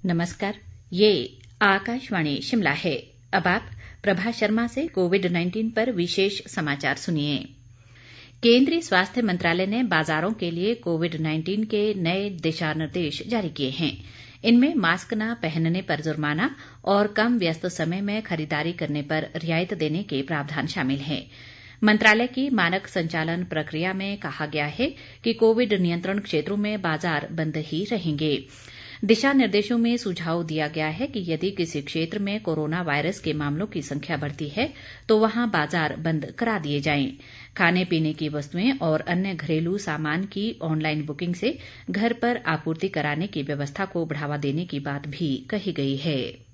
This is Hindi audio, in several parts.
नमस्कार, ये आकाशवाणी शिमला है। अब आप प्रभा शर्मा से कोविड-19 पर विशेष समाचार सुनिए। केंद्रीय स्वास्थ्य मंत्रालय ने बाजारों के लिए कोविड-19 के नए दिशा निर्देश जारी किए हैं। इनमें मास्क न पहनने पर जुर्माना और कम व्यस्त समय में खरीदारी करने पर रियायत देने के प्रावधान शामिल हैं। मंत्रालय की मानक संचालन प्रक्रिया में कहा गया है कि कोविड नियंत्रण क्षेत्रों में बाजार बंद ही रहेंगे। दिशा निर्देशों में सुझाव दिया गया है कि यदि किसी क्षेत्र में कोरोना वायरस के मामलों की संख्या बढ़ती है तो वहां बाजार बंद करा दिए जाएं। खाने पीने की वस्तुएं और अन्य घरेलू सामान की ऑनलाइन बुकिंग से घर पर आपूर्ति कराने की व्यवस्था को बढ़ावा देने की बात भी कही गई है।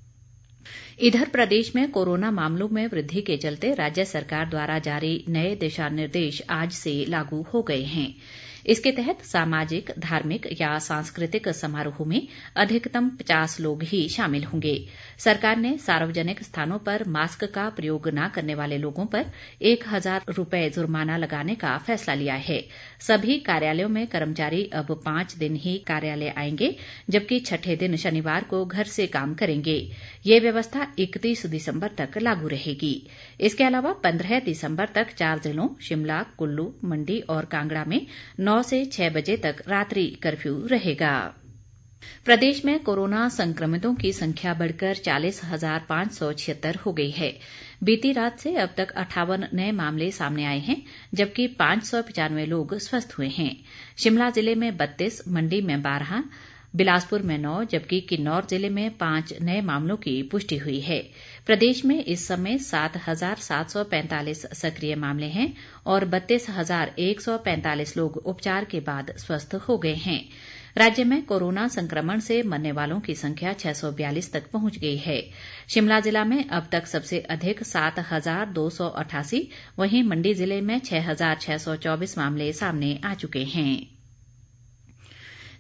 इधर प्रदेश में कोरोना मामलों में वृद्धि के चलते राज्य सरकार द्वारा जारी नए दिशा निर्देश आज से लागू हो गए हैं। इसके तहत सामाजिक, धार्मिक या सांस्कृतिक समारोह में अधिकतम 50 लोग ही शामिल होंगे। सरकार ने सार्वजनिक स्थानों पर मास्क का प्रयोग न करने वाले लोगों पर 1000 रुपये जुर्माना लगाने का फैसला लिया है। सभी कार्यालयों में कर्मचारी अब 5 दिन ही कार्यालय आएंगे, जबकि छठे दिन शनिवार को घर से काम करेंगे। ये व्यवस्था 31 दिसंबर तक लागू रहेगी। इसके अलावा 15 दिसंबर तक 4 जिलों शिमला, कुल्लू, मंडी और कांगड़ा में 9 से 6 बजे तक रात्रि कर्फ्यू रहेगा। प्रदेश में कोरोना संक्रमितों की संख्या बढ़कर 40,576 हो गई है। बीती रात से अब तक 58 नए मामले सामने आए हैं, जबकि 595 लोग स्वस्थ हुए हैं। शिमला जिले में 32, मंडी में 12, बिलासपुर में 9 जबकि किन्नौर जिले में 5 नए मामलों की पुष्टि हुई है। प्रदेश में इस समय 7,745 सक्रिय मामले हैं और 32,145 लोग उपचार के बाद स्वस्थ हो गए हैं। राज्य में कोरोना संक्रमण से मरने वालों की संख्या 642 तक पहुंच गई है। शिमला जिला में अब तक सबसे अधिक 7,288, वहीं मंडी जिले में 6,624 मामले सामने आ चुके हैं।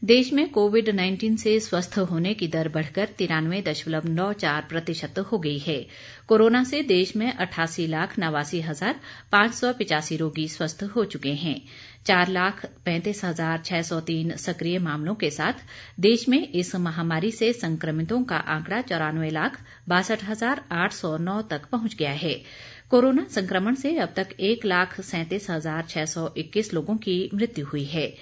देश में कोविड-19 से स्वस्थ होने की दर बढ़कर 93.94% हो गई है। कोरोना से देश में 88,89,585 रोगी स्वस्थ हो चुके हैं। 4,35,603 सक्रिय मामलों के साथ देश में इस महामारी से संक्रमितों का आंकड़ा 94,62,809 तक पहुंच गया है। कोरोना संक्रमण से अब तक 1,37,621 लोगों की मृत्यु हुई है।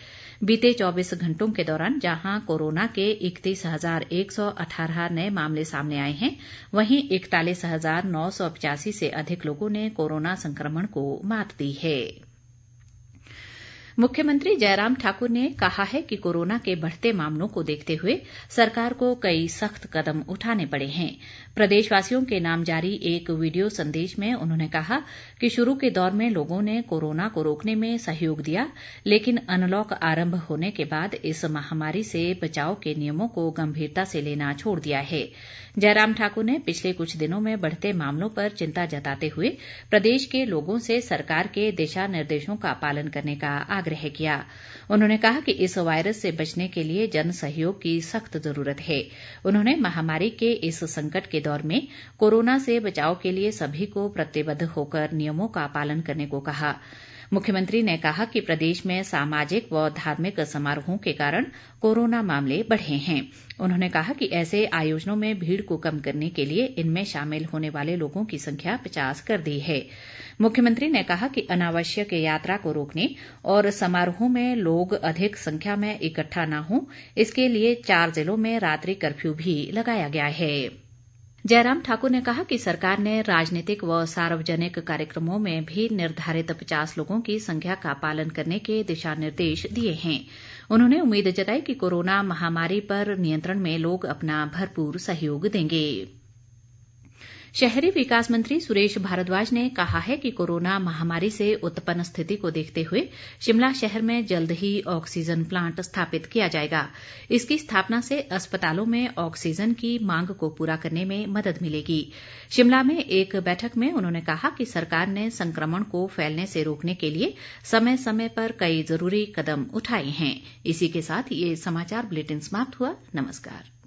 बीते 24 घंटों के दौरान जहां कोरोना के 31,118 नए मामले सामने आए हैं, वहीं 41,985 से अधिक लोगों ने कोरोना संक्रमण को मात दी है। मुख्यमंत्री जयराम ठाकुर ने कहा है कि कोरोना के बढ़ते मामलों को देखते हुए सरकार को कई सख्त कदम उठाने पड़े हैं। प्रदेशवासियों के नाम जारी एक वीडियो संदेश में उन्होंने कहा कि शुरू के दौर में लोगों ने कोरोना को रोकने में सहयोग दिया, लेकिन अनलॉक आरंभ होने के बाद इस महामारी से बचाव के नियमों को गंभीरता से लेना छोड़ दिया है। जयराम ठाकुर ने पिछले कुछ दिनों में बढ़ते मामलों पर चिंता जताते हुए प्रदेश के लोगों से सरकार के दिशा निर्देशों का पालन करने का आग्रह किया। उन्होंने कहा कि इस वायरस से बचने के लिए जन सहयोग की सख्त जरूरत है। उन्होंने महामारी के इस संकट के दौर में कोरोना से बचाव के लिए सभी को प्रतिबद्ध होकर नियमों का पालन करने को कहा। मुख्यमंत्री ने कहा कि प्रदेश में सामाजिक व धार्मिक समारोहों के कारण कोरोना मामले बढ़े हैं। उन्होंने कहा कि ऐसे आयोजनों में भीड़ को कम करने के लिए इनमें शामिल होने वाले लोगों की संख्या 50 कर दी है। मुख्यमंत्री ने कहा कि अनावश्यक यात्रा को रोकने और समारोहों में लोग अधिक संख्या में इकट्ठा न हों, इसके लिए 4 जिलों में रात्रि कर्फ्यू भी लगाया गया है। जयराम ठाकुर ने कहा कि सरकार ने राजनीतिक व सार्वजनिक कार्यक्रमों में भी निर्धारित 50 लोगों की संख्या का पालन करने के दिशा निर्देश दिए हैं। उन्होंने उम्मीद जताई कि कोरोना महामारी पर नियंत्रण में लोग अपना भरपूर सहयोग देंगे। शहरी विकास मंत्री सुरेश भारद्वाज ने कहा है कि कोरोना महामारी से उत्पन्न स्थिति को देखते हुए शिमला शहर में जल्द ही ऑक्सीजन प्लांट स्थापित किया जाएगा। इसकी स्थापना से अस्पतालों में ऑक्सीजन की मांग को पूरा करने में मदद मिलेगी। शिमला में एक बैठक में उन्होंने कहा कि सरकार ने संक्रमण को फैलने से रोकने के लिए समय समय पर कई जरूरी कदम उठाए हैं। इसी के साथ ये समाचार बुलेटिन समाप्त हुआ। नमस्कार।